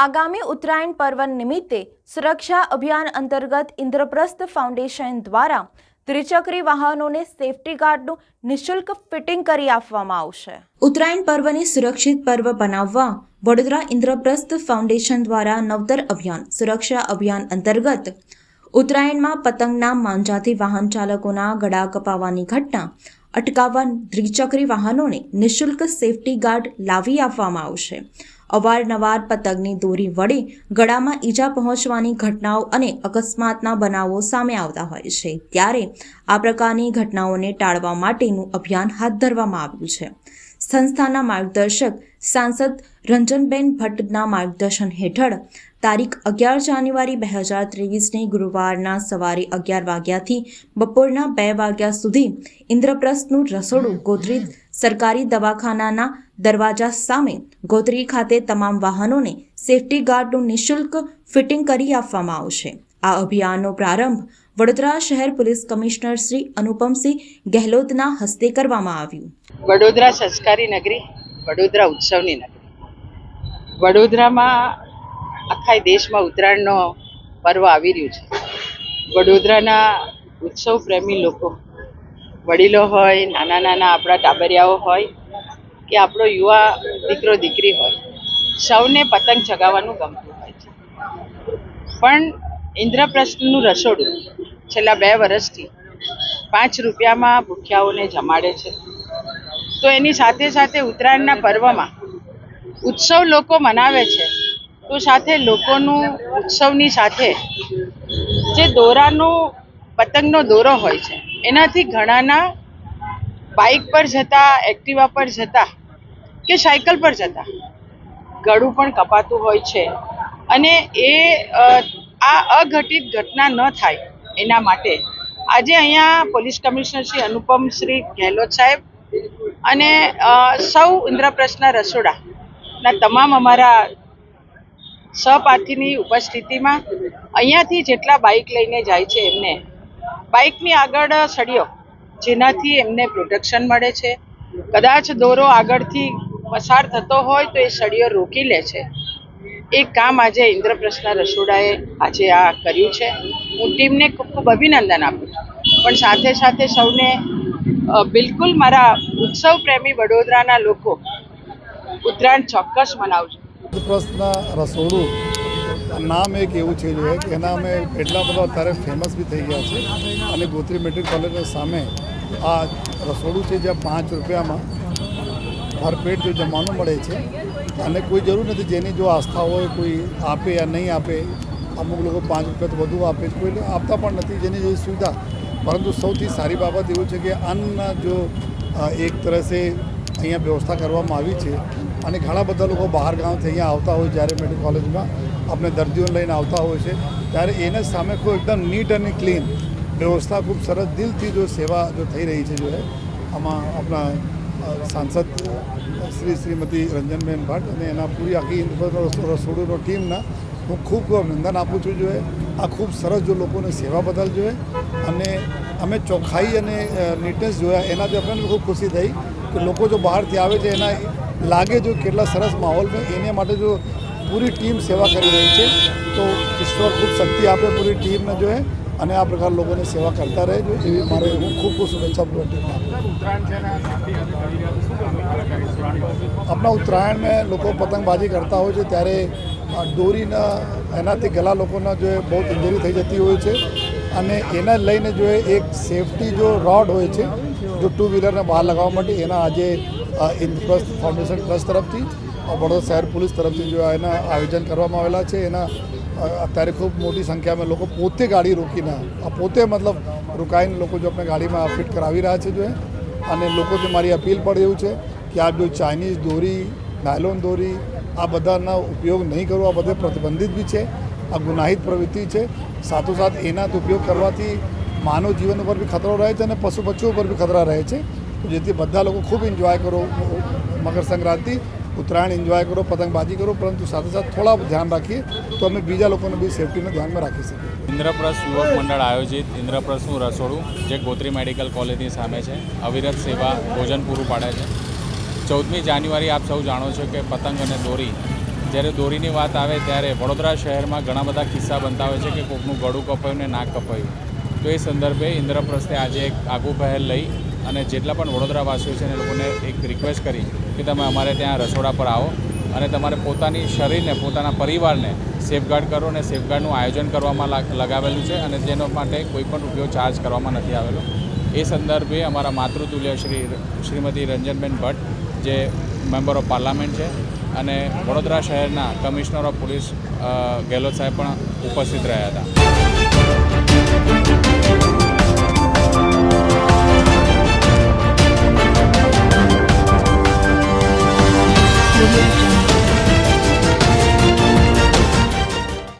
આગામી ઉત્તરાયણ પર્વ નિમિત્તે સુરક્ષા અભિયાન અંતર્ગત ઇન્દ્રપ્રસ્થ ફાઉન્ડેશન દ્વારા ત્રિચક્રી વાહનોને સેફટી ગાર્ડનું નિઃશુલ્ક ફિટિંગ કરી આપવામાં આવશે। ઉત્તરાયણ પર્વને સુરક્ષિત પર્વ બનાવવા વડોદરા ઇન્દ્રપ્રસ્થ ફાઉન્ડેશન દ્વારા નવતર અભિયાન સુરક્ષા અભિયાન અંતર્ગત ઉત્તરાયણમાં પતંગના માંજાથી વાહન ચાલકોના ગળા કપાવવાની ઘટના અટકાવવા ત્રિચક્રી વાહનોને નિઃશુલ્ક સેફટી ગાર્ડ લાવી આપવામાં આવશે। અવારનવાર પતંગની દોરી વડે ગળામાં ઈજા પહોંચવાની ઘટનાઓ અને અકસ્માતના બનાવો સામે આવતા હોય છે, ત્યારે આ પ્રકારની ઘટનાઓને ટાળવા માટેનું અભિયાન હાથ ધરવામાં આવ્યું છે। સંસ્થાના માર્ગદર્શક સાંસદ રંજનબેન ભટ્ટના માર્ગદર્શન હેઠળ તારીખ 11 જાન્યુઆરી 2023ની ગુરુવારના સવારે 11 વાગ્યાથી બપોરના 2 વાગ્યા સુધી ઇન્દ્રપ્રસ્થનું રસોડું ગોત્રી સરકારી દવાખાનાના દરવાજા સામે ગોત્રી ખાતે તમામ વાહનોને સેફટી ગાર્ડનું નિઃશુલ્ક ફિટિંગ કરી આપવામાં આવશે। આ અભિયાનનો પ્રારંભ વડોદરા શહેર પોલીસ કમિશનર શ્રી અનુપમસિંહ ગેહલોતના હસ્તે કરવામાં આવ્યું। વડોદરા સંસ્કારી નગરી, વડોદરા ઉત્સવની નગરી, વડોદરામાં આખા દેશમાં ઉત્તરાયણનો પર્વ આવી રહ્યું છે। વડોદરાના ઉત્સવ પ્રેમી લોકો, વડીલો હોય, નાના નાના આપણા ટાબરિયાઓ હોય કે આપણો યુવા દીકરો દીકરી હોય, સૌને પતંગ ચગાવવાનું ગમતું હોય છે। પણ ઇન્દ્રપ્રસ્થનું રસોડું છેલ્લા 2 વર્ષથી 5 રૂપિયામાં ભૂખ્યાઓને જમાડે છે। તો એની સાથે સાથે ઉત્તરાયણના પર્વમાં ઉત્સવ લોકો મનાવે છે, તો સાથે લોકોનું ઉત્સવની સાથે જે દોરાનો પતંગનો દોરો હોય છે એનાથી ઘણાના બાઇક પર જતા, એક્ટિવા પર જતા કે સાયકલ પર જતા ગળું પણ કપાતું હોય છે। અને આ અઘટિત ઘટના ન થાય એના માટે આજે અહીંયા પોલીસ કમિશનર શ્રી અનુપમશ્રી ગેહલોત સાહેબ અને સૌ ઇન્દ્રપ્રસ્થના રસોડાના તમામ અમારા સહપાઠીની ઉપસ્થિતિમાં અહીંયાથી જેટલા બાઇક લઈને જાય છે એમને બાઇકની આગળ સળીઓ, જેનાથી એમને પ્રોટેક્શન મળે છે। કદાચ દોરો આગળથી પસાર થતો હોય તો એ સળીઓ રોકી લે છે। એ કામ આજે ઇન્દ્રપ્રસ્થના રસોડાએ આજે આ કર્યું છે। હું ટીમને ખૂબ ખૂબ અભિનંદન આપું છું, પણ સાથે સાથે સૌને બિલકુલ મારા ઉત્સવ પ્રેમી વડોદરાના લોકો ઉત્તરાયણ ચોક્કસ મનાવજો। ઇન્દ્રપ્રસ્થના રસોડું નામ એક એવું છે જો કે એના અમે એટલા બધા અત્યારે ફેમસ બી થઈ ગયા છે અને ગોત્રી મેટ્રિક કોલેજની સામે આ રસોડું છે જ્યાં 5 રૂપિયામાં ભરપેટ જો જમવાનું મળે છે અને કોઈ જરૂર નથી, જેની જો આસ્થા હોય કોઈ આપે યા નહીં આપે, અમુક લોકો 5 રૂપિયા તો વધુ આપે, કોઈ આપતા પણ નથી, જેની જેવી સુવિધા। પરંતુ સૌથી સારી બાબત એવું છે કે અન્ન જો એક તરસે અહીંયા વ્યવસ્થા કરવામાં આવી છે અને ઘણા બધા લોકો બહાર ગામથી અહીંયા આવતા હોય, જ્યારે મેડિકલ કોલેજમાં આપણે દર્દીઓને લઈને આવતા હોય છે, ત્યારે એને સામે કોઈ એકદમ નીટ અને ક્લીન વ્યવસ્થા ખૂબ સરસ દિલથી જો સેવા જો થઈ રહી છે જો આમાં આપણા સાંસદ શ્રીમતી રંજનબેન ભટ્ટ અને એના પૂરી આખી રસોડુંનો ટીમના હું ખૂબ ખૂબ અભિનંદન આપું છું। જોઈએ આ ખૂબ સરસ જો લોકોને સેવા બદલ જોઈએ અને અમે ચોખ્ખાઈ અને નીટનેસ જોયા, એનાથી આપણને ખૂબ ખુશી થઈ કે લોકો જો બહારથી આવે છે એના લાગે જો કેટલા સરસ માહોલમાં, એને માટે જો પૂરી ટીમ સેવા કરી રહી છે। તો ઈશ્વર ખૂબ શક્તિ આપે પૂરી ટીમને જોઈએ અને આ પ્રકાર લોકોને સેવા કરતા રહે જો એવી મારે હું ખૂબ ખૂબ શુભેચ્છા પૂરી ટીમને આપણા ઉત્તરાયણમાં લોકો પતંગબાજી કરતા હોય છે ત્યારે દોરીના એનાથી ગલા લોકોના જો બહુ ઇન્જરી થઈ જતી હોય છે અને એને લઈને જો એક સેફટી જો રોડ હોય છે જો 2 વ્હીલરને બહાર લગાવવા માટે, એના આજે ઇન્દ્રપ્રસ્થ ફાઉન્ડેશન ટ્રસ્ટ તરફથી વડોદરા શહેર પોલીસ તરફથી જો એના આયોજન કરવામાં આવેલા છે। એના અત્યારે ખૂબ મોટી સંખ્યામાં લોકો પોતે ગાડી રોકીને પોતે મતલબ રોકાઈને લોકો જો આપણે ગાડીમાં ફિટ કરાવી રહ્યા છે જો અને લોકોથી મારી અપીલ પણ એવું છે કે આ જો ચાઇનીઝ દોરી, નાયલોન દોરી આ બધાનો ઉપયોગ નહીં કરવો, આ બધે પ્રતિબંધિત બી છે, આ ગુનાહિત પ્રવૃત્તિ છે। સાથોસાથ એનાથી ઉપયોગ કરવાથી માનવ જીવન ઉપર બી ખતરો રહે છે અને પશુ પક્ષીઓ પર બી ખતરા રહે છે। તો જેથી બધા લોકો ખૂબ એન્જોય કરો, મકર સંક્રાંતિ ઉત્તરાયણ એન્જોય કરો, પતંગબાજી કરો, પરંતુ સાથે સાથે થોડા ધ્યાન રાખીએ તો અમે બીજા લોકોને બી સેફટીને ધ્યાનમાં રાખી શકીએ। ઇન્દ્રપ્રસ્થ યુવક મંડળ આયોજિત ઇન્દ્રપ્રસ્થનું રસોડું જે ગોત્રી મેડિકલ કોલેજની સામે છે, અવિરત સેવા ભોજન પૂરું પાડે છે। 14મી જાન્યુઆરી આપ સૌ જાણો છો કે પતંગ અને દોરી જ્યારે દોરીની વાત આવે ત્યારે વડોદરા શહેરમાં ઘણા બધા કિસ્સા બનતા હોય છે કે કોકનું ગળું કપાયું ને નાક કપાયું. તો એ સંદર્ભે ઇન્દ્રપ્રસ્થે આજે એક આગવું પહેલ લઈ અને જેટલા પણ વડોદરાવાસીઓ છે એ લોકોને એક રિક્વેસ્ટ કરી કે તમે અમારે ત્યાં રસોડા પર આવો અને તમારે પોતાની શરીરને પોતાના પરિવારને સેફગાર્ડ કરો અને સેફગાર્ડનું આયોજન કરવામાં લગાવેલું છે અને જેનો માટે કોઈ પણ રૂપિયો ચાર્જ કરવામાં નથી આવેલો. એ સંદર્ભે અમારા માતૃતુલ્ય શ્રીમતી રંજનબેન ભટ્ટ જે મેમ્બર ઓફ પાર્લામેન્ટ છે અને વડોદરા શહેરના કમિશનર ઓફ પોલીસ ગેહલોત સાહેબ પણ ઉપસ્થિત રહ્યા હતા.